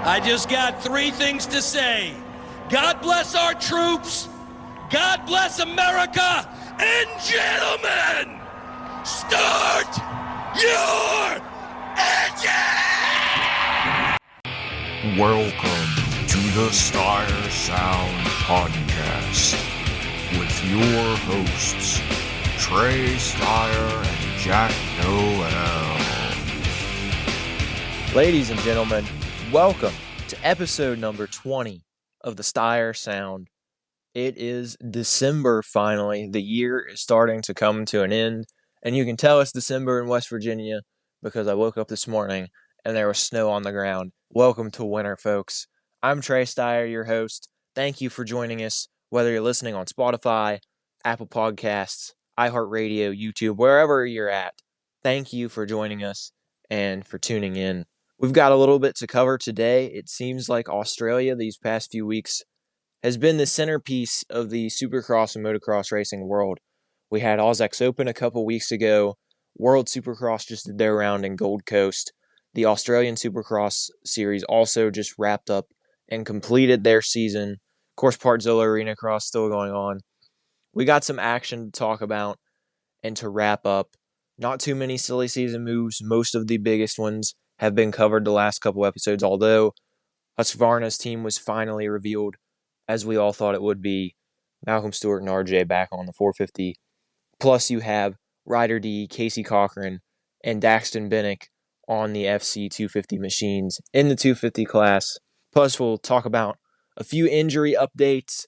I just got three things to say. God bless our troops, God bless America, and gentlemen, start your engine! Welcome to the Stire Sound podcast with your hosts, Trey, Stire, and Jack Noel. Ladies and gentlemen, welcome to episode number 20 of the Stire Sound. It is December finally. The year is starting to come to an end, and you can tell it's December in West Virginia because I woke up this morning and there was snow on the ground. Welcome to winter, folks. I'm Trey Stire, your host. Thank you for joining us, whether you're listening on Spotify, Apple Podcasts, iHeart Radio, YouTube, wherever you're at. Thank you for joining us and for tuning in. We've got a little bit to cover today. It seems like Australia these past few weeks has been the centerpiece of the Supercross and Motocross racing world. We had AUS-X Open a couple weeks ago. World Supercross just did their round in Gold Coast. The Australian Supercross series also just wrapped up and completed their season. Of course, Partzilla Arenacross still going on. We got some action to talk about and to wrap up. Not too many silly season moves. Most of the biggest ones have been covered the last couple episodes, although Husqvarna's team was finally revealed, as we all thought it would be. Malcolm Stewart and RJ back on the 450. Plus you have Ryder D, Casey Cochran, and Daxton Bennick on the FC 250 machines in the 250 class. Plus we'll talk about a few injury updates,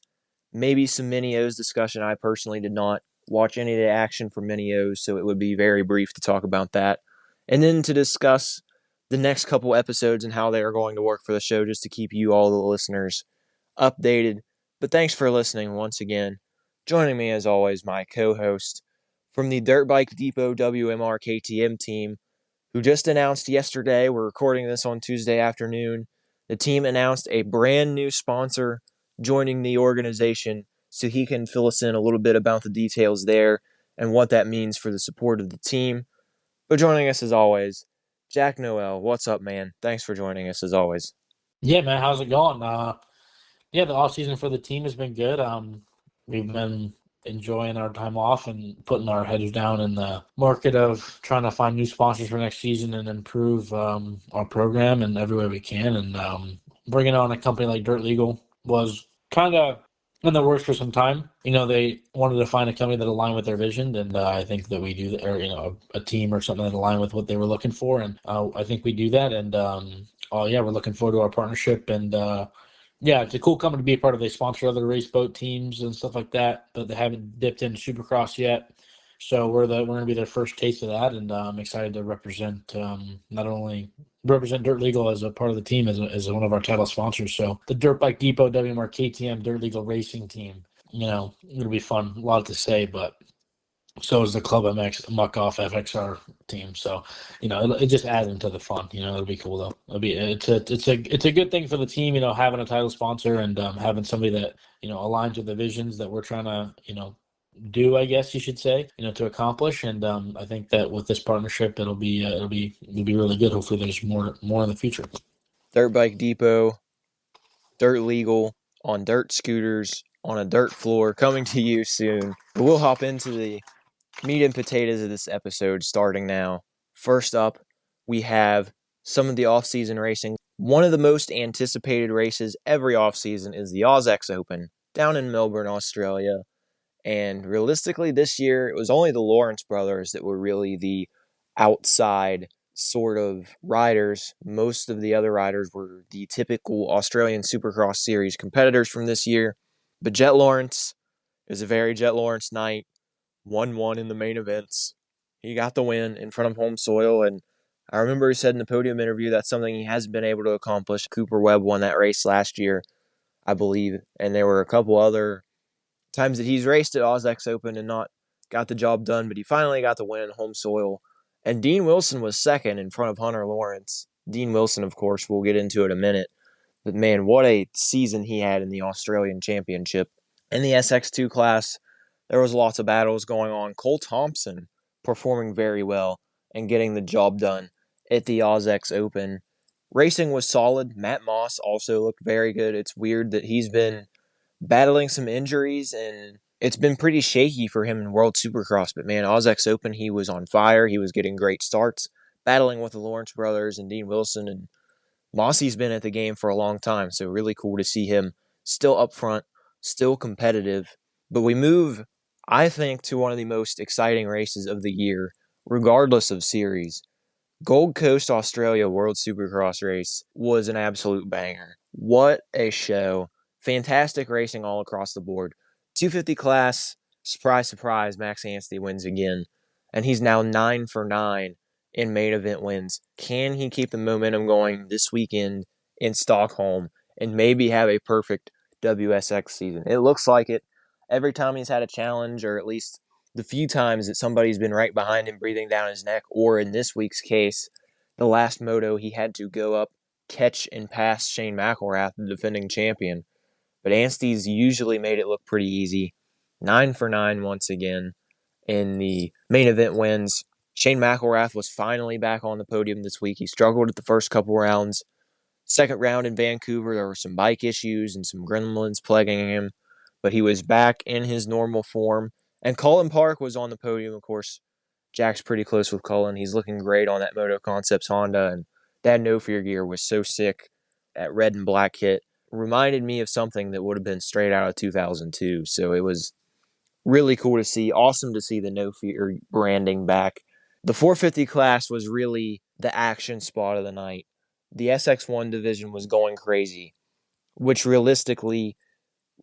maybe some Mini-O's discussion. I personally did not watch any of the action for Mini-O's, so it would be very brief to talk about that. And then to discuss the next couple episodes and how they are going to work for the show, just to keep you, all the listeners, updated. But thanks for listening once again. Joining me, as always, my co-host from the Dirt Bike Depot WMR KTM team, who just announced yesterday, we're recording this on Tuesday afternoon, the team announced a brand new sponsor joining the organization, so he can fill us in a little bit about the details there and what that means for the support of the team. But joining us, as always, Jack Noel. What's up, man? Thanks for joining us, as always. Yeah, man. How's it going? The off season for the team has been good. We've been enjoying our time off and putting our heads down in the market of trying to find new sponsors for next season and improve our program in every way we can. And bringing on a company like Dirt Legal was kind of in the works for some time. They wanted to find a company that aligned with their vision, and I think that we do that, or a team or something that aligned with what they were looking for, and I think we do that. And we're looking forward to our partnership. And it's a cool company to be a part of. They sponsor other race boat teams and stuff like that, but they haven't dipped into Supercross yet. So we're going to be their first taste of that, and I'm excited to represent not only represent Dirt Legal as a part of the team as one of our title sponsors. So the Dirt Bike Depot WMR KTM Dirt Legal Racing Team. It'll be fun. A lot to say, but so is the Club MX Muck Off FXR team. So it just adds into the fun. It'll be cool though. It's a good thing for the team. Having a title sponsor and having somebody that aligns with the visions that we're trying to do, I guess you should say, to accomplish. And I think that with this partnership, it'll be really good. Hopefully there's more in the future. Dirt Bike Depot, Dirt Legal, on dirt scooters, on a dirt floor, coming to you soon. But we'll hop into the meat and potatoes of this episode starting now. First up, we have some of the off-season racing. One of the most anticipated races every off-season is the AUS-X Open down in Melbourne, Australia. And realistically, this year, it was only the Lawrence brothers that were really the outside sort of riders. Most of the other riders were the typical Australian Supercross Series competitors from this year. But Jet Lawrence, it was a very Jet Lawrence night. 1-1 in the main events. He got the win in front of home soil, and I remember he said in the podium interview that's something he hasn't been able to accomplish. Cooper Webb won that race last year, I believe, and there were a couple other times that he's raced at AUS-X Open and not got the job done, but he finally got the win in home soil. And Dean Wilson was second in front of Hunter Lawrence. Dean Wilson, of course, we'll get into it in a minute. But man, what a season he had in the Australian Championship. In the SX2 class, there was lots of battles going on. Cole Thompson performing very well and getting the job done at the AUS-X Open. Racing was solid. Matt Moss also looked very good. It's weird that he's been battling some injuries, and it's been pretty shaky for him in World Supercross. But man, AUS-X Open, he was on fire. He was getting great starts, battling with the Lawrence brothers and Dean Wilson. And Mossy's been at the game for a long time, so really cool to see him still up front, still competitive. But we move, I think, to one of the most exciting races of the year, regardless of series. Gold Coast, Australia World Supercross race was an absolute banger. What a show. Fantastic racing all across the board. 250 class, surprise, surprise, Max Anstie wins again. And he's now 9 for 9 in main event wins. Can he keep the momentum going this weekend in Stockholm and maybe have a perfect WSX season? It looks like it. Every time he's had a challenge, or at least the few times that somebody's been right behind him breathing down his neck, or in this week's case, the last moto he had to go up, catch, and pass Shane McElrath, the defending champion. But Anstie's usually made it look pretty easy. 9 for 9 once again in the main event wins. Shane McElrath was finally back on the podium this week. He struggled at the first couple rounds. Second round in Vancouver, there were some bike issues and some gremlins plaguing him, but he was back in his normal form. And Cullen Park was on the podium, of course. Jack's pretty close with Cullen. He's looking great on that Moto Concepts Honda, and that No Fear gear was so sick. That red and black kit reminded me of something that would have been straight out of 2002, so it was really cool to see. Awesome to see the No Fear branding back. The 450 class was really the action spot of the night. The SX1 division was going crazy, which realistically,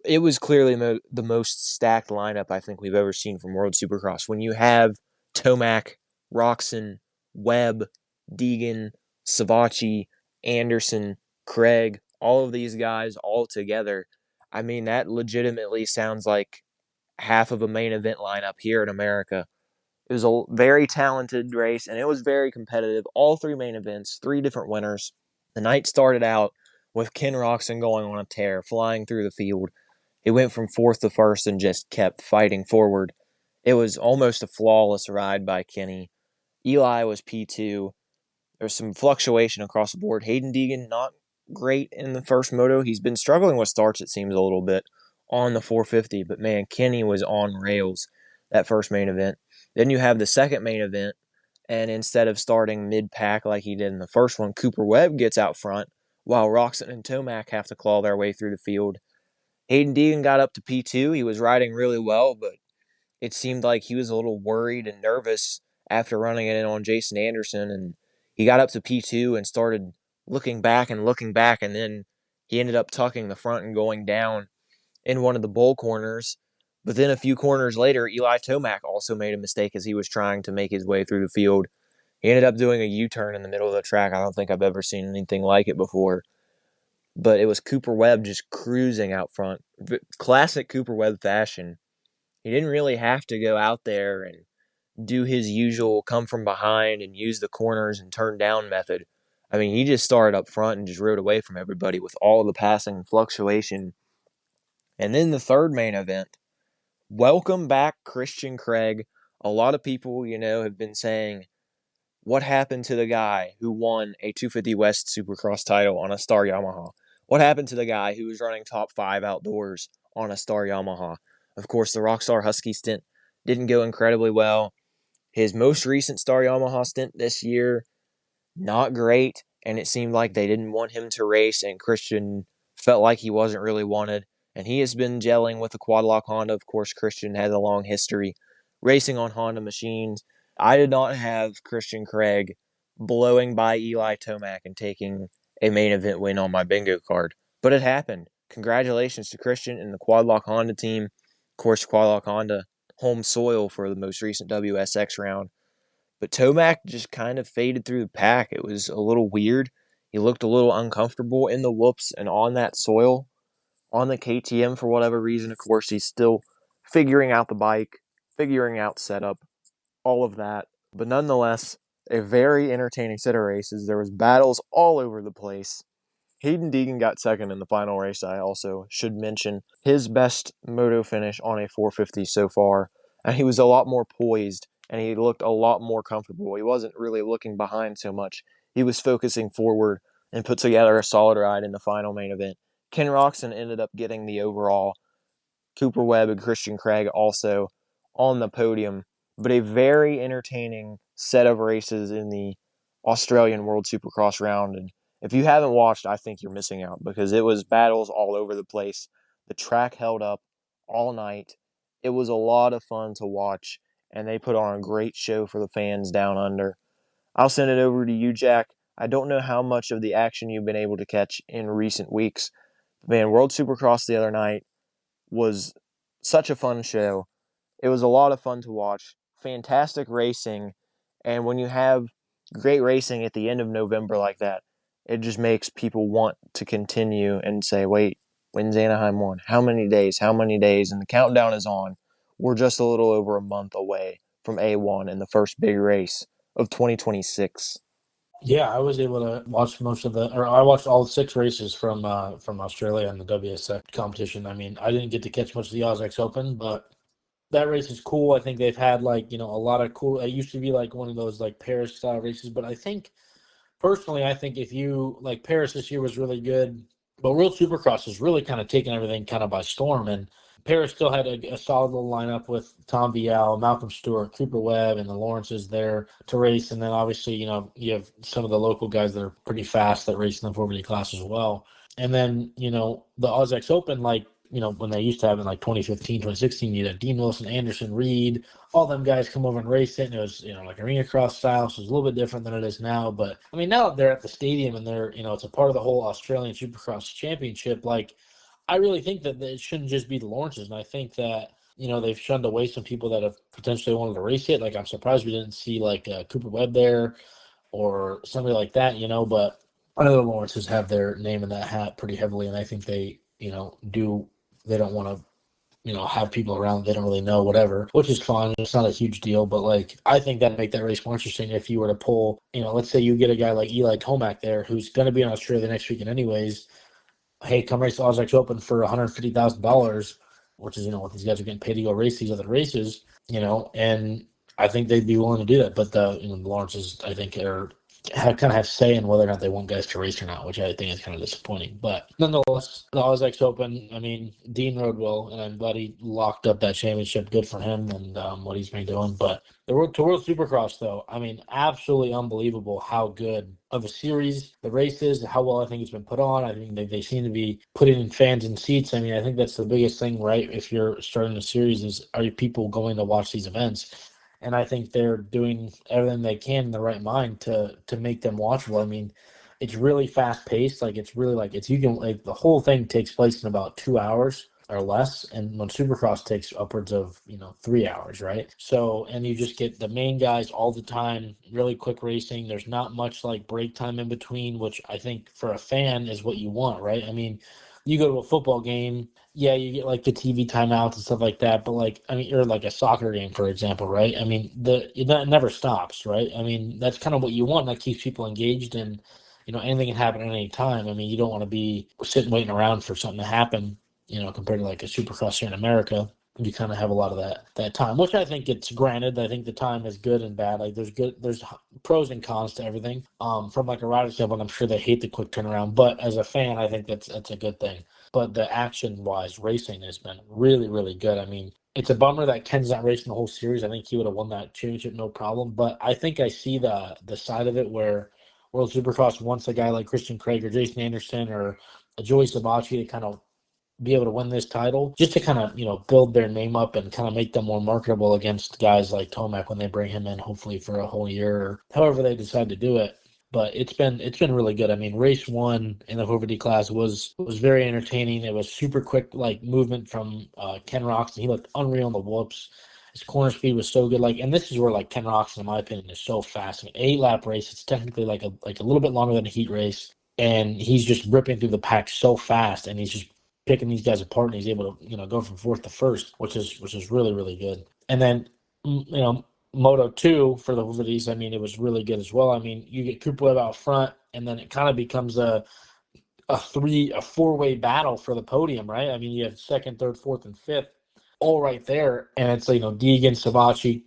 it was clearly the most stacked lineup I think we've ever seen from World Supercross. When you have Tomac, Roczen, Webb, Deegan, Savacci, Anderson, Craig, all of these guys all together, I mean, that legitimately sounds like half of a main event lineup here in America. It was a very talented race, and it was very competitive. All three main events, 3 different winners. The night started out with Ken Roczen going on a tear, flying through the field. He went from 4th to 1st and just kept fighting forward. It was almost a flawless ride by Kenny. Eli was P2. There was some fluctuation across the board. Hayden Deegan, not great in the first moto. He's been struggling with starts, it seems, a little bit on the 450. But, man, Kenny was on rails that first main event. Then you have the second main event, and instead of starting mid-pack like he did in the first one, Cooper Webb gets out front while Roczen and Tomac have to claw their way through the field. Hayden Deegan got up to P2. He was riding really well, but it seemed like he was a little worried and nervous after running it in on Jason Anderson, and he got up to P2 and started looking back, and then he ended up tucking the front and going down in one of the bull corners. But then a few corners later, Eli Tomac also made a mistake as he was trying to make his way through the field. He ended up doing a U-turn in the middle of the track. I don't think I've ever seen anything like it before. But it was Cooper Webb just cruising out front. Classic Cooper Webb fashion. He didn't really have to go out there and do his usual come from behind and use the corners and turn down method. I mean, he just started up front and just rode away from everybody with all of the passing and fluctuation. And then the third main event. Welcome back, Christian Craig. A lot of people, have been saying, what happened to the guy who won a 250 West Supercross title on a Star Yamaha? What happened to the guy who was running top 5 outdoors on a Star Yamaha? Of course, the Rockstar Husky stint didn't go incredibly well. His most recent Star Yamaha stint this year, not great, and it seemed like they didn't want him to race, and Christian felt like he wasn't really wanted. And he has been gelling with the Quadlock Honda. Of course, Christian has a long history racing on Honda machines. I did not have Christian Craig blowing by Eli Tomac and taking a main event win on my bingo card. But it happened. Congratulations to Christian and the Quadlock Honda team. Of course, Quadlock Honda, home soil for the most recent WSX round. But Tomac just kind of faded through the pack. It was a little weird. He looked a little uncomfortable in the whoops and on that soil. On the KTM, for whatever reason, of course, he's still figuring out the bike, figuring out setup, all of that. But nonetheless, a very entertaining set of races. There was battles all over the place. Hayden Deegan got second in the final race. I also should mention his best moto finish on a 450 so far. And he was a lot more poised, and he looked a lot more comfortable. He wasn't really looking behind so much. He was focusing forward, and put together a solid ride in the final main event. Ken Roczen ended up getting the overall. Cooper Webb and Christian Craig also on the podium, but a very entertaining set of races in the Australian World Supercross round. And if you haven't watched, I think you're missing out because it was battles all over the place. The track held up all night. It was a lot of fun to watch, and they put on a great show for the fans down under. I'll send it over to you, Jack. I don't know how much of the action you've been able to catch in recent weeks. Man, World Supercross the other night was such a fun show. It was a lot of fun to watch. Fantastic racing. And when you have great racing at the end of November like that, it just makes people want to continue and say, wait, when's Anaheim 1? How many days? How many days? And the countdown is on. We're just a little over a month away from A1 and the first big race of 2026. Yeah, I was able to watch I watched all 6 races from Australia and the WSX competition. I mean, I didn't get to catch much of the AUS-X Open, but that race is cool. I think they've had a lot of cool. It used to be like one of those like Paris style races, but I think personally, if you like Paris this year was really good, but World Supercross has really kind of taken everything kind of by storm. And Paris still had a solid little lineup with Tom Vial, Malcolm Stewart, Cooper Webb, and the Lawrences there to race. And then obviously, you have some of the local guys that are pretty fast that race in the 450 class as well. And then, the AUS-X Open, when they used to have in like 2015, 2016, you had Dean Wilson, Anderson, Reed, all them guys come over and race it. And it was, like Arenacross style. So it's a little bit different than it is now. But I mean, now that they're at the stadium and they're, it's a part of the whole Australian Supercross championship, I really think that it shouldn't just be the Lawrences. And I think that, they've shunned away some people that have potentially wanted to race it. Like, I'm surprised we didn't see Cooper Webb there or somebody like that, but I know the Lawrences have their name in that hat pretty heavily. And I think they, they don't want to, have people around they don't really know, whatever, which is fine. It's not a huge deal, but I think that'd make that race more interesting if you were to pull, let's say you get a guy like Eli Tomac there who's going to be in Australia the next weekend anyways. Hey, come race the AUS-X Open for $150,000, which is, what these guys are getting paid to go race these other races, and I think they'd be willing to do that. But the Lawrences, I think, kind of have say in whether or not they want guys to race or not, which I think is kind of disappointing. But nonetheless, the AUS-X Open, I mean, Dean rode well, and I'm glad he locked up that championship. Good for him and what he's been doing. But the World Supercross, though, I mean, absolutely unbelievable how good of a series the race is, how well I think it's been put on. I think they seem to be putting fans in seats. I mean, I think that's the biggest thing, right? If you're starting a series, is are people going to watch these events? And I think they're doing everything they can in the right mind to make them watchable. I mean, it's really fast paced. It's really the whole thing takes place in about 2 hours or less. And when Supercross takes upwards of, 3 hours, right? So, and you just get the main guys all the time, really quick racing. There's not much break time in between, which I think for a fan is what you want, right? I mean, you go to a football game, yeah, you get the TV timeouts and stuff like that, but or a soccer game, for example, right? I mean, it never stops, right? I mean, that's kind of what you want. That keeps people engaged, and anything can happen at any time. I mean, you don't want to be sitting waiting around for something to happen, compared to a Supercross here in America. You kind of have a lot of that time, which I think it's granted. I think the time is good and bad. There's pros and cons to everything. From a rider standpoint, I'm sure they hate the quick turnaround, but as a fan, I think that's a good thing. But the action-wise racing has been really, really good. I mean, it's a bummer that Ken's not racing the whole series. I think he would have won that championship no problem. But I think I see the side of it where World Supercross wants a guy like Christian Craig or Jason Anderson or a Joey Sabachi to kind of be able to win this title, just to kind of, build their name up and kind of make them more marketable against guys like Tomac when they bring him in, hopefully for a whole year or however they decide to do it. But it's been really good. I mean, race 1 in the 450 class was very entertaining. It was super quick, movement from Ken Roczen. He looked unreal on the whoops. His corner speed was so good. And this is where Ken Roczen, in my opinion, is so fast. I mean, 8-lap race. It's technically a little bit longer than a heat race, and he's just ripping through the pack so fast, and he's just picking these guys apart, and he's able to go from fourth to first, which is really, really good. And then Moto 2 for the Hoovadies, I mean, it was really good as well. I mean, you get Cooper Webb out front, and then it kind of becomes a four-way battle for the podium, right? I mean, you have second, third, fourth, and fifth all right there, and it's Deegan, Sabachi,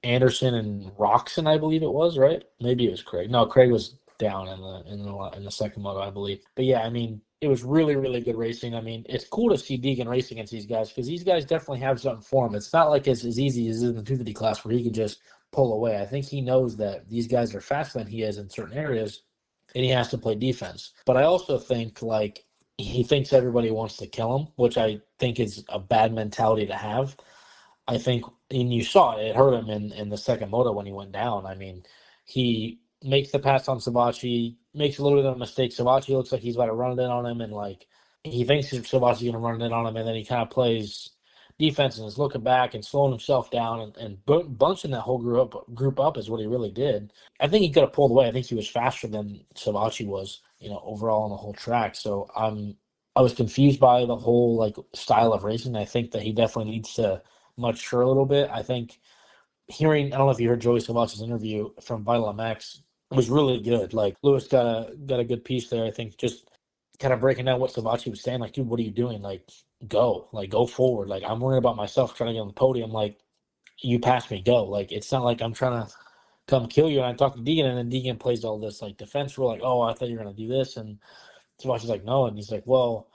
Anderson, and Roczen, I believe it was, right? Maybe it was Craig. No, Craig was down in the second moto, I believe. But yeah, I mean, it was really, really good racing. I mean, it's cool to see Deegan race against these guys because these guys definitely have something for him. It's not like it's as easy as in the 250 class where he can just pull away. I think he knows that these guys are faster than he is in certain areas, and he has to play defense. But I also think, like, he thinks everybody wants to kill him, which I think is a bad mentality to have. I think, and you saw it hurt him in the second moto when he went down. I mean, he makes the pass on Savatgy, makes a little bit of a mistake. Savatgy looks like he's about to run it in on him, and like he thinks Savatgy's going to run it on him, and then he kind of plays defense and is looking back and slowing himself down and bunching that whole group up is what he really did. I think he could have pulled away. I think he was faster than Savatgy was, overall on the whole track. So I was confused by the whole like style of racing. I think that he definitely needs to mature a little bit. I think I don't know if you heard Joey Savatgy's interview from Vital MX, it was really good. Like Lewis got a good piece there. I think just kind of breaking down what Savatgy was saying. Like, dude, what are you doing? Like, go forward. Like, I'm worrying about myself trying to get on the podium. Like, you pass me, go. Like, it's not like I'm trying to come kill you. And I talked to Deegan, and then Deegan plays all this like defense rule. Like, oh, I thought you were gonna do this, and Savatgy's like, no, and he's like, well.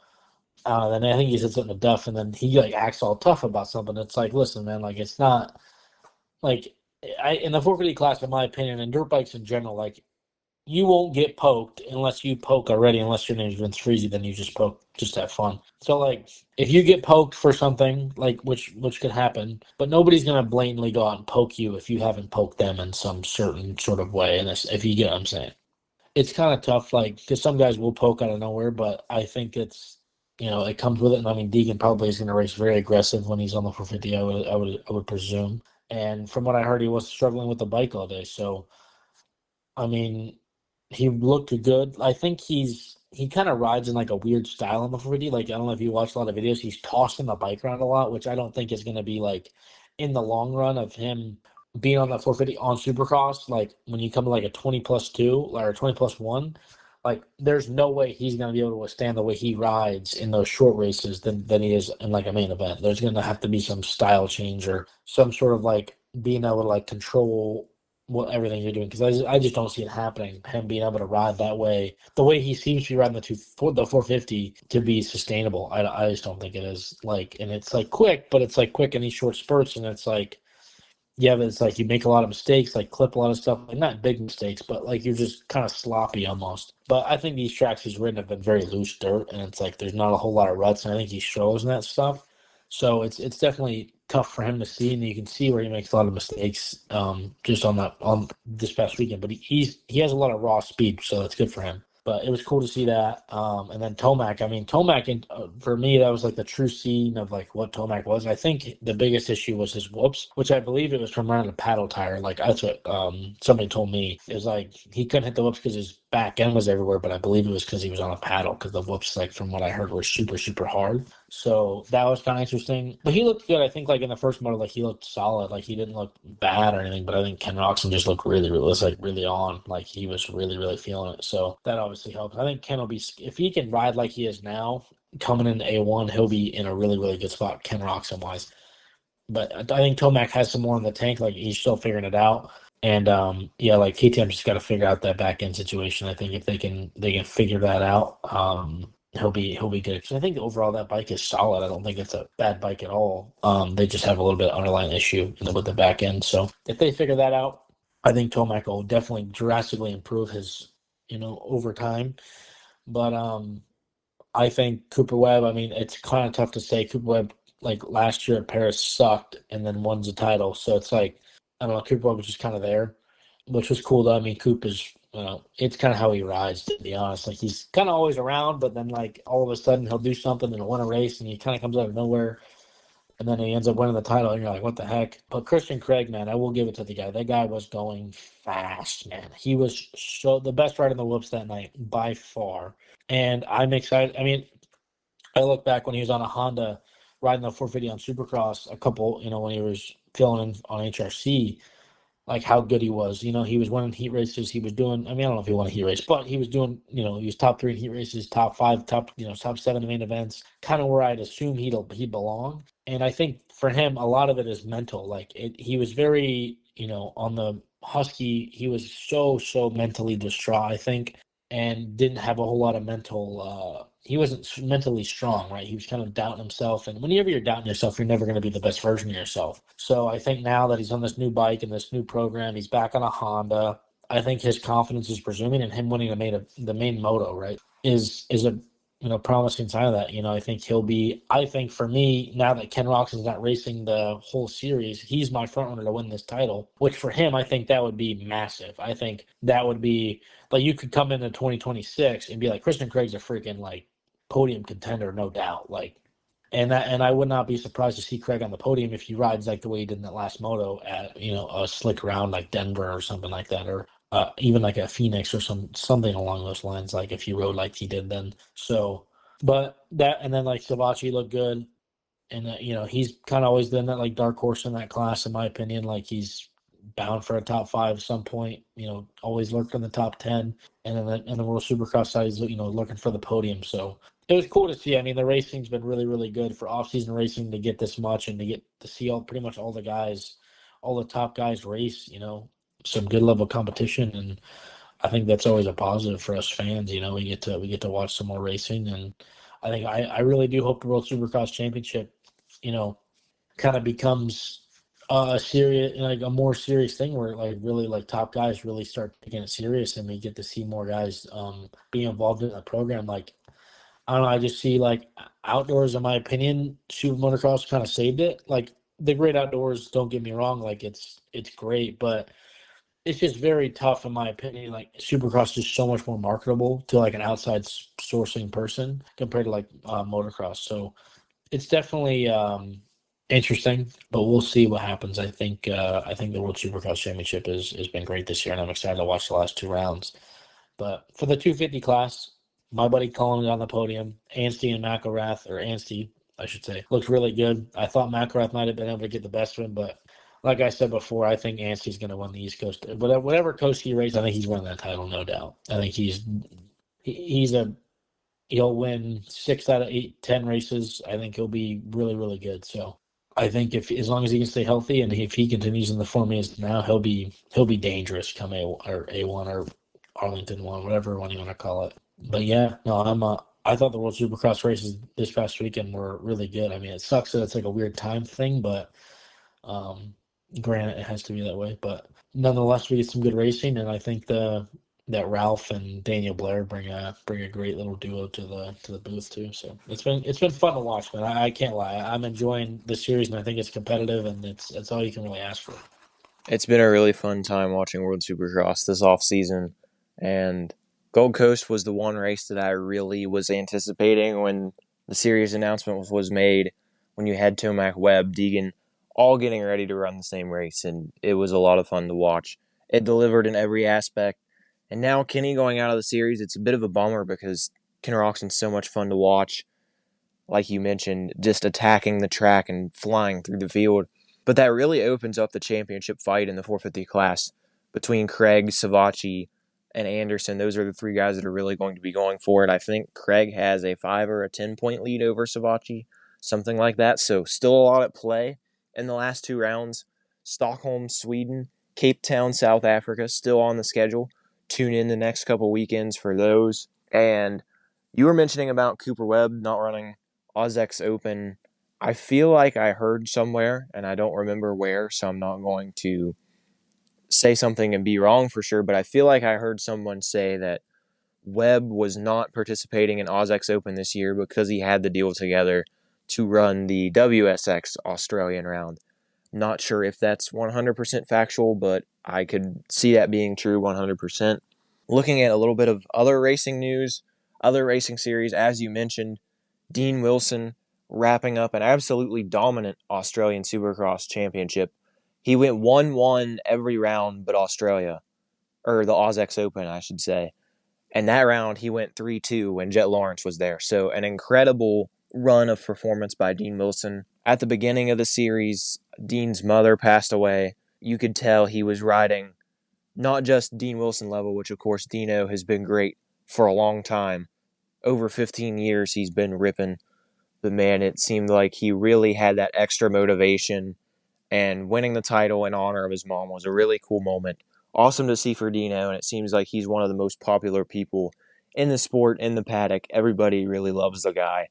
Then I think he said something to Duff, and then he like acts all tough about something. It's like, listen, man, like it's not like in the 450 class, in my opinion, and dirt bikes in general, like you won't get poked unless you poke already. Unless your name's Vince Freezy, then you just poke, just have fun. So like, if you get poked for something, like which could happen, but nobody's gonna blatantly go out and poke you if you haven't poked them in some certain sort of way. And if you get what I'm saying, it's kind of tough, like because some guys will poke out of nowhere, but I think it's. It comes with it, and I mean, Deegan probably is going to race very aggressive when he's on the 450. I would presume. And from what I heard, he was struggling with the bike all day. So, I mean, he looked good. I think he kind of rides in like a weird style on the 450. Like I don't know if you watched a lot of videos. He's tossing the bike around a lot, which I don't think is going to be like in the long run of him being on the 450 on Supercross. Like when you come to like a 20+2 or 20+1. Like, there's no way he's going to be able to withstand the way he rides in those short races than he is in, like, a main event. There's going to have to be some style change or some sort of, like, being able to, like, control everything you're doing. Because I just don't see it happening, him being able to ride that way. The way he seems to be riding the 450 to be sustainable, I just don't think it is. Like, and it's, like, quick, but it's, like, quick in these short spurts, and it's, like, yeah, but it's like you make a lot of mistakes, like clip a lot of stuff, like not big mistakes, but like you're just kind of sloppy almost. But I think these tracks he's ridden have been very loose dirt, and it's like there's not a whole lot of ruts, and I think he struggles in that stuff. So it's definitely tough for him to see, and you can see where he makes a lot of mistakes just on this past weekend. But he has a lot of raw speed, so that's good for him. But it was cool to see that. And then Tomac, I mean, Tomac, for me, that was like the true scene of like what Tomac was. I think the biggest issue was his whoops, which I believe it was from running a paddle tire. Like that's what somebody told me. It was like he couldn't hit the whoops because his back end was everywhere, but I believe it was because he was on a paddle because the whoops, like from what I heard, were super, super hard. So that was kind of interesting. But he looked good. I think like in the first moto, like he looked solid. Like he didn't look bad or anything, but I think Ken Roczen just looked really, really, was like really on. Like he was really, really feeling it. So that obviously helps. I think Ken will be, if he can ride like he is now, coming into A1, he'll be in a really, really good spot, Ken Roczen wise. But I think Tomac has some more in the tank. Like he's still figuring it out. And yeah, like KTM just got to figure out that back end situation. I think if they can figure that out, he'll be good. Because I think overall that bike is solid. I don't think it's a bad bike at all. They just have a little bit of underlying issue with the back end. So if they figure that out, I think Tomac will definitely drastically improve his, over time. But I think Cooper Webb, I mean, it's kind of tough to say. Cooper Webb, like last year at Paris, sucked and then won the title. So it's like, I don't know, Cooper Webb was just kind of there, which was cool though. I mean, Coop is, it's kind of how he rides, to be honest. Like he's kind of always around, but then like all of a sudden he'll do something and win a race and he kind of comes out of nowhere. And then he ends up winning the title, and you're like, what the heck? But Christian Craig, man, I will give it to the guy. That guy was going fast, man. He was the best rider in the whoops that night, by far. And I'm excited. I mean, I look back when he was on a Honda riding the 450 on Supercross, a couple, when he was filling in on HRC, like how good he was. He was winning heat races. He was doing, I mean, I don't know if he won a heat race, but he was doing, he was top 3 in heat races, top 5, top 7 in main events, kind of where I'd assume he'd belong. And I think for him, a lot of it is mental. Like he was very, on the Husky, he was so mentally distraught, I think, and didn't have a whole lot of he wasn't mentally strong, right? He was kind of doubting himself. And whenever you're doubting yourself, you're never going to be the best version of yourself. So I think now that he's on this new bike and this new program, he's back on a Honda. I think his confidence is presuming, and him winning the main moto, right, is a promising sign of that. I think for me, now that Ken Roczen's not racing the whole series, he's my front runner to win this title, which for him, I think that would be massive. I think that would be, like, you could come into 2026 and be like, Christian Craig's a freaking, like, podium contender, no doubt. Like, and I would not be surprised to see Craig on the podium if he rides like the way he did in that last moto at, a slick round like Denver or something like that, or even like a Phoenix or something along those lines, like if he rode like he did then. So, but that, and then like Savatgy looked good, and he's kind of always been that like dark horse in that class, in my opinion. Like, he's bound for a top 5 at some point. Always lurked in the top 10, and then in the World Supercross side, he's looking for the podium. So it was cool to see. I mean, the racing's been really, really good for off-season racing to get this much and to get to see pretty much all the guys, all the top guys race. Some good level competition, and I think that's always a positive for us fans. We get to watch some more racing, and I really do hope the World Supercross Championship, kind of becomes a serious, like a more serious thing where like really like top guys really start taking it serious, and we get to see more guys be involved in the program. Like, I don't know, I just see like outdoors, in my opinion, Super Motocross kind of saved it. Like, the great outdoors, don't get me wrong, like it's great, but it's just very tough, in my opinion. Like, Supercross is so much more marketable to like an outside sourcing person compared to like motocross. So it's definitely interesting, but we'll see what happens. I think the World Supercross Championship has been great this year, and I'm excited to watch the last 2 rounds. But for the 250 class, my buddy Colin on the podium. Anstie and McElrath, or Anstie, I should say, looked really good. I thought McElrath might have been able to get the best of him, but like I said before, I think Anstie's going to win the East Coast. Whatever coast he races, I think he's winning that title, no doubt. I think he'll win 6 out of 8, 10 races. I think he'll be really, really good. So I think as long as he can stay healthy, and if he continues in the form he is now, he'll be dangerous come A1 or Arlington 1, whatever one you want to call it. But yeah, no, I thought the World Supercross races this past weekend were really good. I mean, it sucks that it's like a weird time thing, but granted, it has to be that way. But nonetheless, we get some good racing, and I think that Ralph and Daniel Blair bring a great little duo to the booth too. So it's been fun to watch, man. I can't lie. I'm enjoying the series, and I think it's competitive, and it's all you can really ask for. It's been a really fun time watching World Supercross this off season, and Gold Coast was the one race that I really was anticipating when the series announcement was made, when you had Tomac, Webb, Deegan, all getting ready to run the same race, and it was a lot of fun to watch. It delivered in every aspect, and now Kenny going out of the series, it's a bit of a bummer because Ken Roczen's so much fun to watch. Like you mentioned, just attacking the track and flying through the field. But that really opens up the championship fight in the 450 class between Craig, Savatgy, and Anderson. Those are the 3 guys that are really going to be going for it. I think Craig has a 5 or a 10-point lead over Savatgy, something like that. So still a lot at play in the last 2 rounds. Stockholm, Sweden, Cape Town, South Africa, still on the schedule. Tune in the next couple weekends for those. And you were mentioning about Cooper Webb not running AUS-X Open. I feel like I heard somewhere, and I don't remember where, so I'm not going to say something and be wrong for sure, but I feel like I heard someone say that Webb was not participating in AUS-X Open this year because he had the deal together to run the WSX Australian round. Not sure if that's 100% factual, but I could see that being true 100%. Looking at a little bit of other racing news, other racing series, as you mentioned, Dean Wilson wrapping up an absolutely dominant Australian Supercross championship. He went 1-1 every round but Australia, or the AUS-X Open, I should say. And that round, he went 3-2 when Jet Lawrence was there. So an incredible run of performance by Dean Wilson. At the beginning of the series, Dean's mother passed away. You could tell he was riding not just Dean Wilson level, which of course Dino has been great for a long time. Over 15 years he's been ripping. But man, it seemed like he really had that extra motivation, and winning the title in honor of his mom was a really cool moment. awesome to see for Dino, and it seems like he's one of the most popular people in the sport, in the paddock. Everybody really loves the guy.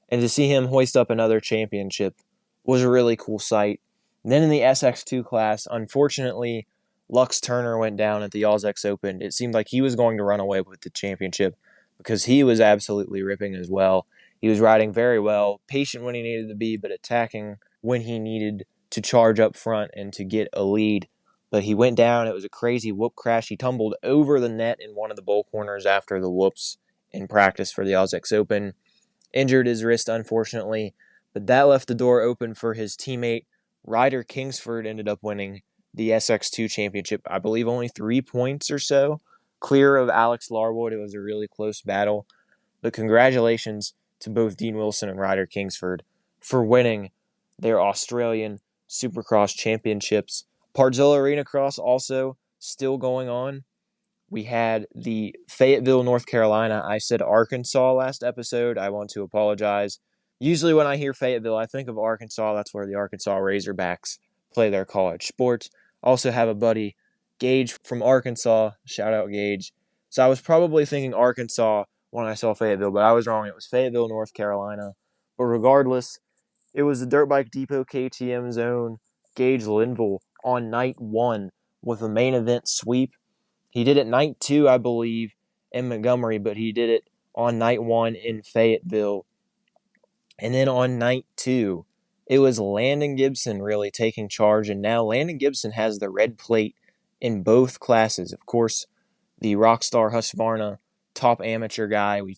And to see him hoist up another championship was a really cool sight. And then in the SX2 class, unfortunately, Lux Turner went down at the AUS-X Open. It seemed like he was going to run away with the championship because he was absolutely ripping as well. He was riding very well, patient when he needed to be, but attacking when he needed to charge up front and to get a lead. But he went down. It was a crazy whoop crash. He tumbled over the net in one of the bowl corners after the whoops in practice for the AUS-X Open. Injured his wrist, unfortunately, but that left the door open for his teammate. Ryder Kingsford ended up winning the SX2 championship, I believe only 3 points or so, clear of Alex Larwood. It was a really close battle. But congratulations to both Dean Wilson and Ryder Kingsford for winning their Australian Supercross championships. Partzilla Arenacross also still going on. We had the Fayetteville, North Carolina. I said Arkansas last episode. I want to apologize. Usually when I hear Fayetteville, I think of Arkansas. That's where the Arkansas Razorbacks play their college sports. Also have a buddy, Gage from Arkansas. Shout out Gage. So I was probably thinking Arkansas when I saw Fayetteville, but I was wrong. It was Fayetteville, North Carolina. But regardless, it was the Dirt Bike Depot KTM Zone, Gage Linville on night 1 with a main event sweep. He did it night 2, I believe, in Montgomery, but he did it on night 1 in Fayetteville. And then on night 2, it was Landon Gibson really taking charge, and now Landon Gibson has the red plate in both classes. Of course, the Rockstar Husqvarna top amateur guy. We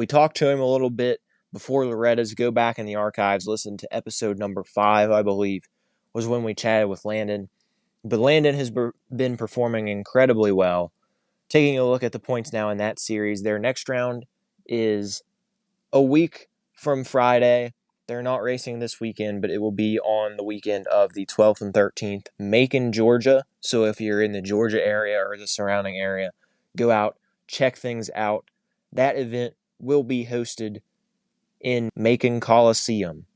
talked to him a little bit before Loretta's. Go back in the archives, listen to episode number 5, I believe, was when we chatted with Landon. But Landon has been performing incredibly well. Taking a look at the points now in that series, their next round is a week from Friday. They're not racing this weekend, but it will be on the weekend of the 12th and 13th, Macon, Georgia. So if you're in the Georgia area or the surrounding area, go out, check things out. That event will be hosted in Macon Coliseum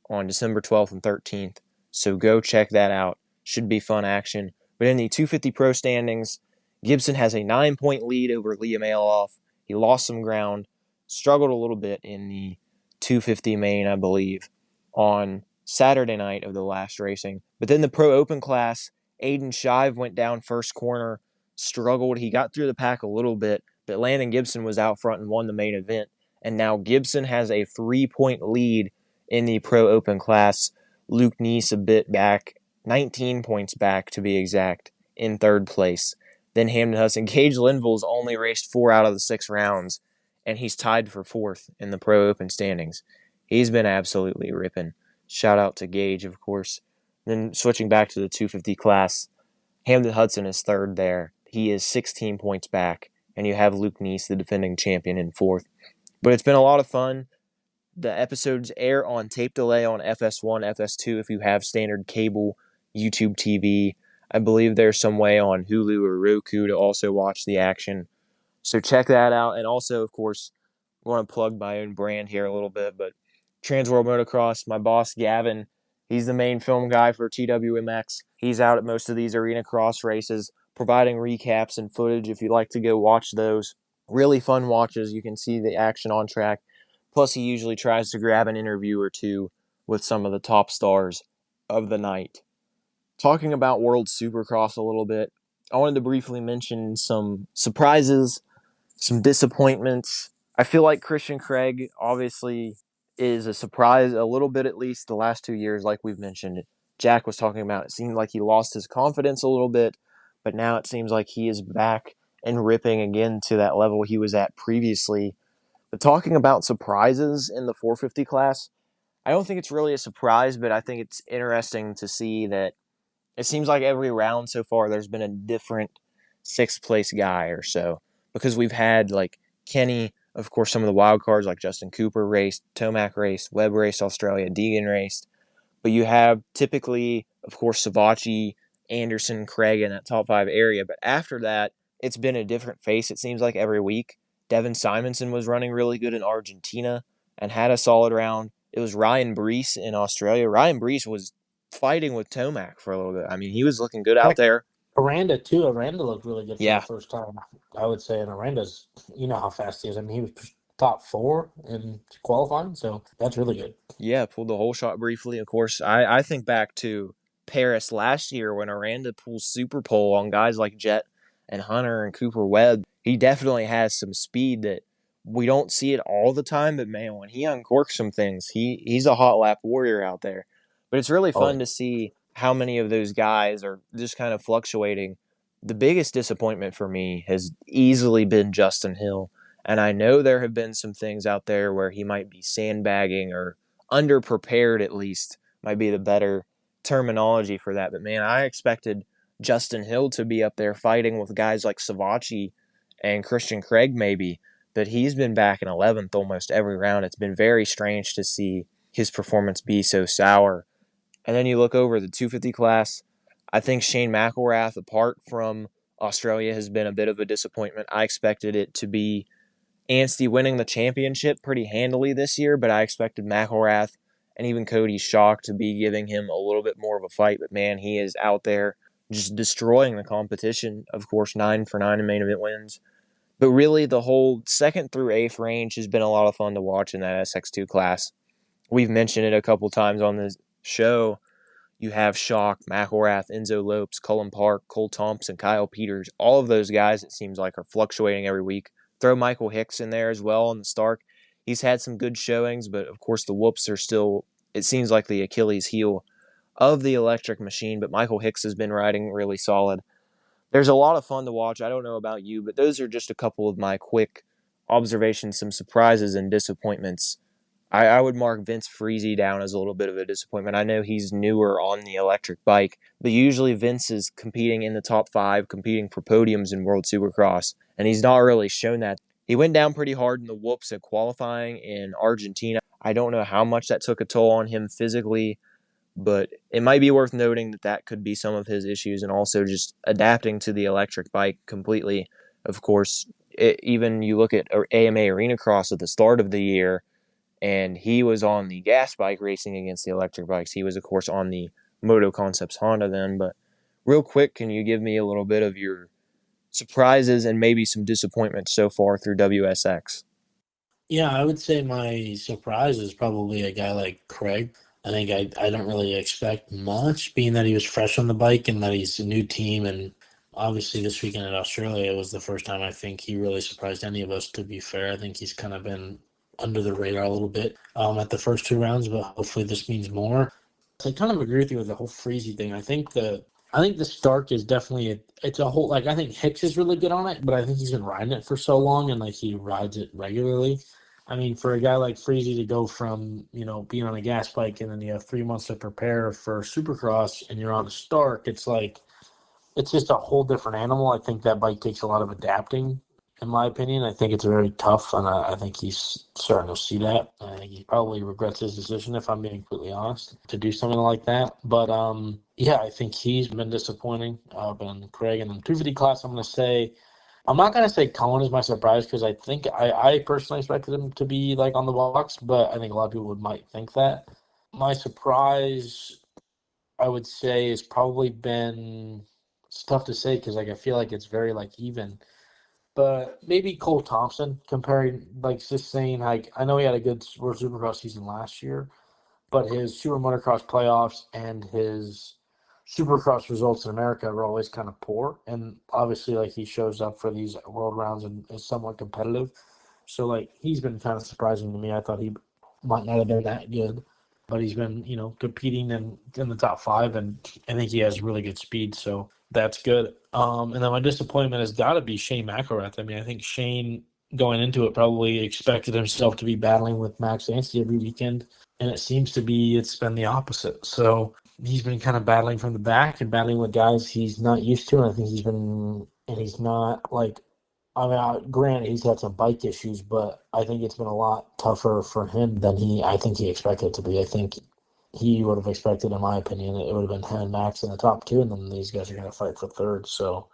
on December 12th and 13th. So go check that out. Should be fun action. But in the 250 Pro standings, Gibson has a 9-point lead over Liam Aloff. He lost some ground, struggled a little bit in the 250 main, I believe, on Saturday night of the last racing. But then the Pro Open class, Aiden Shive went down first corner, struggled. He got through the pack a little bit, but Landon Gibson was out front and won the main event. And now Gibson has a 3-point lead in the Pro Open class. Luke Neese a bit back, 19 points back to be exact, in third place. Then Hamden Hudson. Gage Linville's only raced 4 out of the 6 rounds, and he's tied for 4th in the Pro Open standings. He's been absolutely ripping. Shout out to Gage, of course. Then switching back to the 250 class, Hamden Hudson is 3rd there. He is 16 points back, and you have Luke Neese, the defending champion, in 4th. But it's been a lot of fun. The episodes air on tape delay on FS1, FS2 if you have standard cable YouTube TV. I believe there's some way on Hulu or Roku to also watch the action. So check that out. And also, of course, I want to plug my own brand here a little bit, but TransWorld Motocross, my boss Gavin, he's the main film guy for TWMX. He's out at most of these Arenacross races, providing recaps and footage if you'd like to go watch those. Really fun watches. You can see the action on track. Plus, he usually tries to grab an interview or two with some of the top stars of the night. Talking about World Supercross a little bit, I wanted to briefly mention some surprises, some disappointments. I feel like Christian Craig obviously is a surprise, a little bit at least, the last 2 years, like we've mentioned. Jack was talking about, it seemed like he lost his confidence a little bit, but now it seems like he is back and ripping again to that level he was at previously. But talking about surprises in the 450 class, I don't think it's really a surprise, but I think it's interesting to see that it seems like every round so far there's been a different 6th place guy or so. Because we've had like Kenny, of course, some of the wild cards like Justin Cooper raced, Tomac raced, Webb raced Australia, Deegan raced. But you have typically, of course, Savacci, Anderson, Craig in that top 5 area. But after that, it's been a different face, it seems like, every week. Devin Simonson was running really good in Argentina and had a solid round. It was Ryan Brees in Australia. Ryan Brees was fighting with Tomac for a little bit. I mean, he was looking good out there. Aranda too. Aranda looked really good for Yeah. the first time, I would say. And Aranda's, you know how fast he is. I mean, he was top 4 in qualifying, so that's really good. Yeah, pulled the whole shot briefly. Of course, I think back to Paris last year when Aranda pulls super pole on guys like Jet and Hunter and Cooper Webb. He definitely has some speed that we don't see it all the time, but man, when he uncorks some things, he's a hot lap warrior out there. But it's really Oh, fun to see how many of those guys are just kind of fluctuating. The biggest disappointment for me has easily been Justin Hill. And I know there have been some things out there where he might be sandbagging or underprepared, at least might be the better terminology for that. But man, I expected Justin Hill to be up there fighting with guys like Savachi and Christian Craig maybe, but he's been back in 11th almost every round. It's been very strange to see his performance be so sour. And then you look over the 250 class, I think Shane McElrath, apart from Australia, has been a bit of a disappointment. I expected it to be Anstie winning the championship pretty handily this year, but I expected McElrath and even Cody Schock to be giving him a little bit more of a fight. But man, he is out there just destroying the competition. Of course, 9 for 9 in main event wins. But really, the whole 2nd through 8th range has been a lot of fun to watch in that SX2 class. We've mentioned it a couple times on this show. You have Schock, McElrath, Enzo Lopes, Cullen Park, Cole Thompson, Kyle Peters. All of those guys, it seems like, are fluctuating every week. Throw Michael Hicks in there as well on the Stark. He's had some good showings, but of course the whoops are still, it seems like, the Achilles heel of the electric machine. But Michael Hicks has been riding really solid. There's a lot of fun to watch. I don't know about you, but those are just a couple of my quick observations, some surprises and disappointments. I would mark Vince Freezy down as a little bit of a disappointment. I know he's newer on the electric bike, but usually Vince is competing in the top 5, competing for podiums in World Supercross, and he's not really shown that. He went down pretty hard in the whoops at qualifying in Argentina. I don't know how much that took a toll on him physically, but it might be worth noting that that could be some of his issues, and also just adapting to the electric bike completely. Of course, even you look at AMA Arenacross at the start of the year, and he was on the gas bike racing against the electric bikes. He was, of course, on the Moto Concepts Honda then. But real quick, can you give me a little bit of your surprises and maybe some disappointments so far through WSX? yeah, I would say my surprise is probably a guy like Craig. I think I don't really expect much, being that he was fresh on the bike and that he's a new team. And obviously, this weekend in Australia was the first time I think he really surprised any of us, to be fair. I think he's kind of been under the radar a little bit at the first 2 rounds, but hopefully this means more. So I kind of agree with you with the whole Freezy thing. I think the Stark is definitely it's a whole, like, I think Hicks is really good on it, but I think he's been riding it for so long and like he rides it regularly. I mean, for a guy like Freezy to go from, being on a gas bike and then you have 3 months to prepare for Supercross and you're on a Stark, it's like it's just a whole different animal. I think that bike takes a lot of adapting, in my opinion. I think it's very tough, and I think he's starting to see that. I think he probably regrets his decision, if I'm being completely honest, to do something like that. But yeah, I think he's been disappointing. And Craig in the 250 class, I'm not gonna say Cohen is my surprise, because I think I personally expected him to be like on the box, but I think a lot of people might think that. My surprise, I would say, has probably been, it's tough to say because like I feel like it's very like even, but maybe Cole Thompson, comparing, like, just saying, like, I know he had a good World Supercross season last year, but his Super Motocross playoffs and his Supercross results in America were always kind of poor, and obviously like he shows up for these world rounds and is somewhat competitive, so like he's been kind of surprising to me. I thought he might not have been that good, but he's been, competing in the top 5, and I think he has really good speed, so that's good. And then my disappointment has got to be Shane McElrath. I mean, I think Shane, going into it, probably expected himself to be battling with Max Anstie every weekend, and it seems to be it's been the opposite. So he's been kind of battling from the back and battling with guys he's not used to, and I think he's not like, I mean, granted, he's had some bike issues, but I think it's been a lot tougher for him than I think he expected it to be. I think he would have expected, in my opinion, it would have been him and Max in the top 2, and then these guys are going to fight for third. So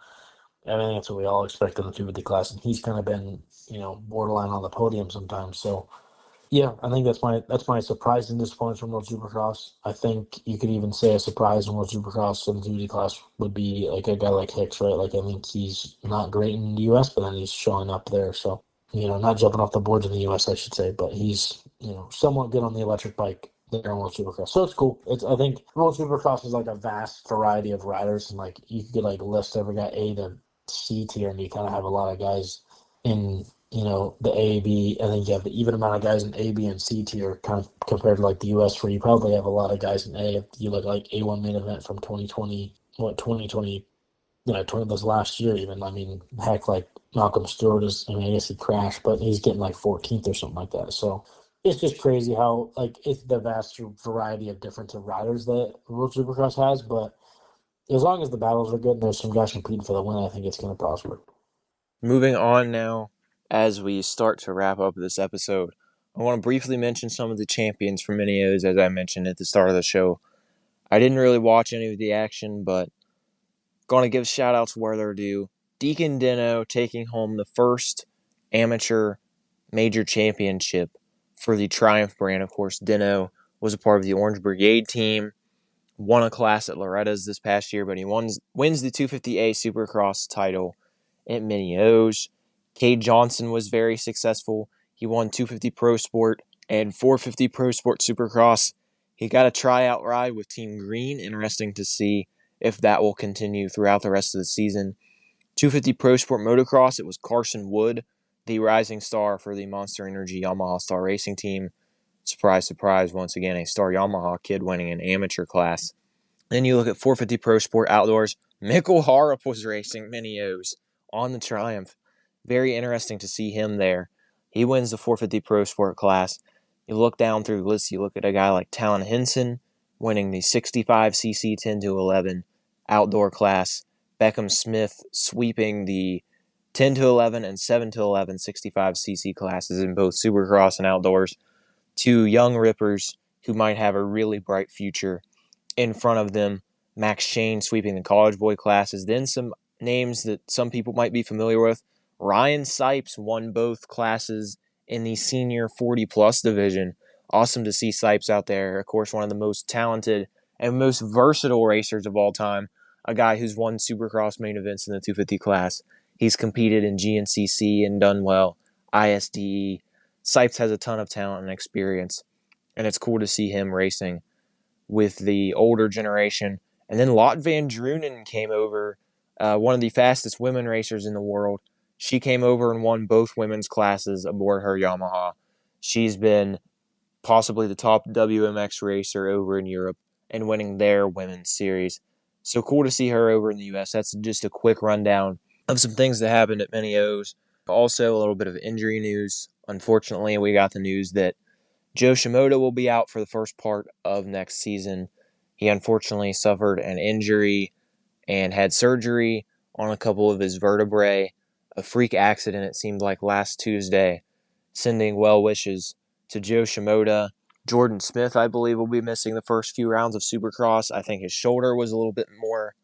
I mean, that's what we all expect in the 250 class, and he's kind of been, borderline on the podium sometimes. So Yeah, I think that's my surprise and disappointment from World Supercross. I think you could even say a surprise in World Supercross in the duty class would be like a guy like Hicks, right? Like I think he's not great in the US, but then he's showing up there. So, not jumping off the boards in the US, I should say, but he's, somewhat good on the electric bike there in World Supercross. So it's cool. I think World Supercross is like a vast variety of riders, and like you could like list every guy A to C tier, and you kind of have a lot of guys in the A, B, and then you have the even amount of guys in A, B, and C tier kind of compared to like the US, where you probably have a lot of guys in A. If you look like A1 main event from 2020, 2020, this last year even. I mean, heck, like Malcolm Stewart I guess he crashed, but he's getting like 14th or something like that. So it's just crazy how, like, it's the vast variety of difference of riders that World Supercross has, but as long as the battles are good and there's some guys competing for the win, I think it's going to prosper. Moving on now, as we start to wrap up this episode, I want to briefly mention some of the champions from Minios, as I mentioned at the start of the show. I didn't really watch any of the action, but going to give shout-outs where they're due. Deegan Dino taking home the first amateur major championship for the Triumph brand. Of course, Dino was a part of the Orange Brigade team, won a class at Loretta's this past year, but he wins the 250A Supercross title at Mini O's. Cade Johnson was very successful. He won 250 Pro Sport and 450 Pro Sport Supercross. He got a tryout ride with Team Green. Interesting to see if that will continue throughout the rest of the season. 250 Pro Sport Motocross, it was Carson Wood, the rising star for the Monster Energy Yamaha Star Racing team. Surprise, surprise, once again, a Star Yamaha kid winning an amateur class. Then you look at 450 Pro Sport Outdoors. Mikkel Harup was racing Mini O's on the Triumph. Very interesting to see him there. He wins the 450 Pro Sport class. You look down through the list, you look at a guy like Talon Henson winning the 65cc 10 to 11 outdoor class. Beckham Smith sweeping the 10 to 11 and 7 to 11 65cc classes in both Supercross and outdoors. Two young rippers who might have a really bright future in front of them. Max Shane sweeping the college boy classes. Then some names that some people might be familiar with. Ryan Sipes won both classes in the senior 40-plus division. Awesome to see Sipes out there. Of course, one of the most talented and most versatile racers of all time. A guy who's won Supercross main events in the 250 class. He's competed in GNCC and done well. ISDE. Sipes has a ton of talent and experience, and it's cool to see him racing with the older generation. And then Lot Van Drunen came over, one of the fastest women racers in the world. She came over and won both women's classes aboard her Yamaha. She's been possibly the top WMX racer over in Europe and winning their women's series. So cool to see her over in the US. That's just a quick rundown of some things that happened at Mini O's. Also, a little bit of injury news. Unfortunately, we got the news that Joe Shimoda will be out for the first part of next season. He unfortunately suffered an injury and had surgery on a couple of his vertebrae. A freak accident, it seemed like, last Tuesday. Sending well wishes to Joe Shimoda. Jordan Smith, I believe, will be missing the first few rounds of Supercross. I think his shoulder was a little bit more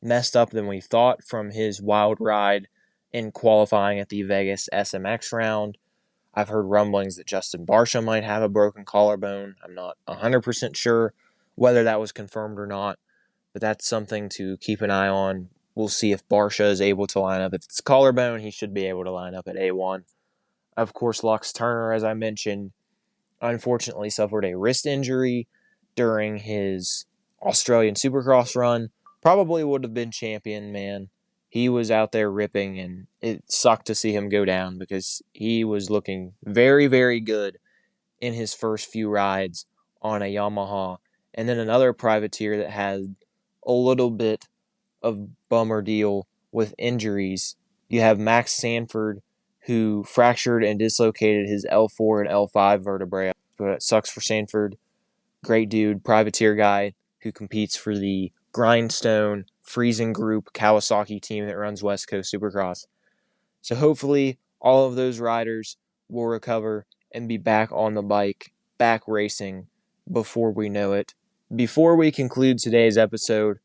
messed up than we thought from his wild ride in qualifying at the Vegas SMX round. I've heard rumblings that Justin Barsha might have a broken collarbone. I'm not 100% sure whether that was confirmed or not, but that's something to keep an eye on. We'll see if Barsha is able to line up. If it's collarbone, he should be able to line up at A1. Of course, Lux Turner, as I mentioned, unfortunately suffered a wrist injury during his Australian Supercross run. Probably would have been champion, man. He was out there ripping, and it sucked to see him go down because he was looking very, very good in his first few rides on a Yamaha. And then another privateer that had a little bit of bummer deal with injuries. You have Max Sanford, who fractured and dislocated his L4 and L5 vertebrae. But it sucks for Sanford. Great dude, privateer guy who competes for the Grindstone Freezing Group Kawasaki team that runs West Coast Supercross. So hopefully all of those riders will recover and be back on the bike, back racing before we know it. Before we conclude today's episode,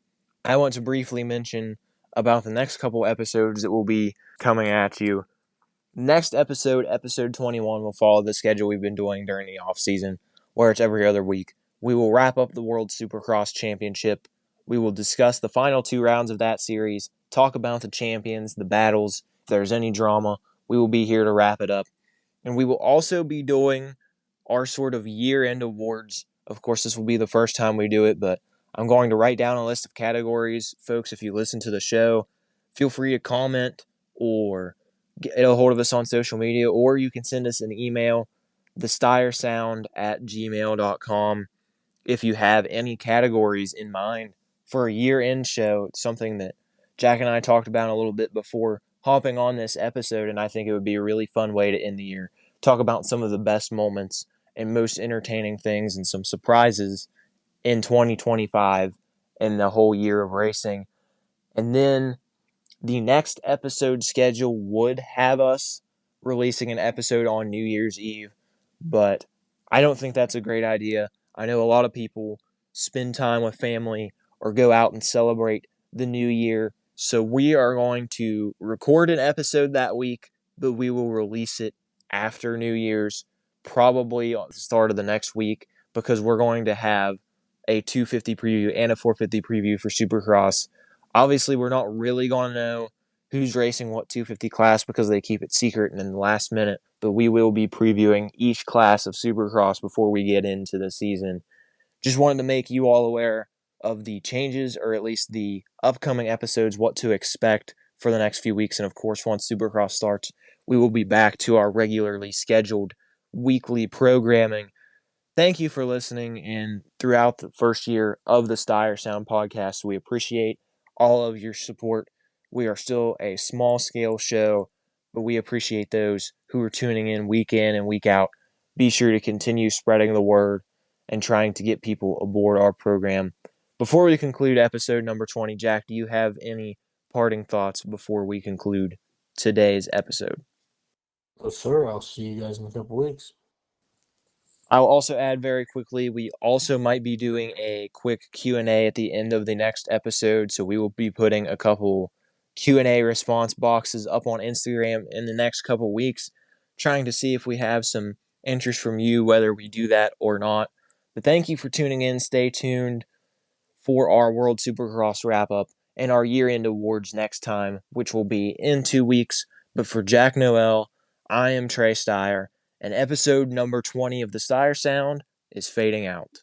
I want to briefly mention about the next couple episodes that will be coming at you. Next episode, episode 21, will follow the schedule we've been doing during the off season, where it's every other week. We will wrap up the World Supercross Championship. We will discuss the final 2 rounds of that series, talk about the champions, the battles. If there's any drama, we will be here to wrap it up. And we will also be doing our sort of year-end awards. Of course, this will be the first time we do it, but I'm going to write down a list of categories. Folks, if you listen to the show, feel free to comment or get a hold of us on social media, or you can send us an email, thestiresound@gmail.com, if you have any categories in mind for a year-end show. It's something that Jack and I talked about a little bit before hopping on this episode, and I think it would be a really fun way to end the year. Talk about some of the best moments and most entertaining things and some surprises in 2025 and the whole year of racing. And then the next episode schedule would have us releasing an episode on New Year's Eve, but I don't think that's a great idea. I know a lot of people spend time with family or go out and celebrate the new year, so we are going to record an episode that week, but we will release it after New Year's, probably at the start of the next week, because we're going to have a 250 preview and a 450 preview for Supercross. Obviously, we're not really going to know who's racing what 250 class because they keep it secret and in the last minute, but we will be previewing each class of Supercross before we get into the season. Just wanted to make you all aware of the changes, or at least the upcoming episodes, what to expect for the next few weeks. And of course, once Supercross starts, we will be back to our regularly scheduled weekly programming. Thank you for listening, and throughout the first year of the Stire Sound podcast, we appreciate all of your support. We are still a small-scale show, but we appreciate those who are tuning in and week out. Be sure to continue spreading the word and trying to get people aboard our program. Before we conclude episode number 20, Jack, do you have any parting thoughts before we conclude today's episode? Well, sir, I'll see you guys in a couple weeks. I'll also add very quickly, we also might be doing a quick Q&A at the end of the next episode, so we will be putting a couple Q&A response boxes up on Instagram in the next couple weeks, trying to see if we have some interest from you, whether we do that or not. But thank you for tuning in. Stay tuned for our World Supercross wrap-up and our year-end awards next time, which will be in 2 weeks. But for Jack Noel, I am Trey Stire, and episode number 20 of the Stire Sound is fading out.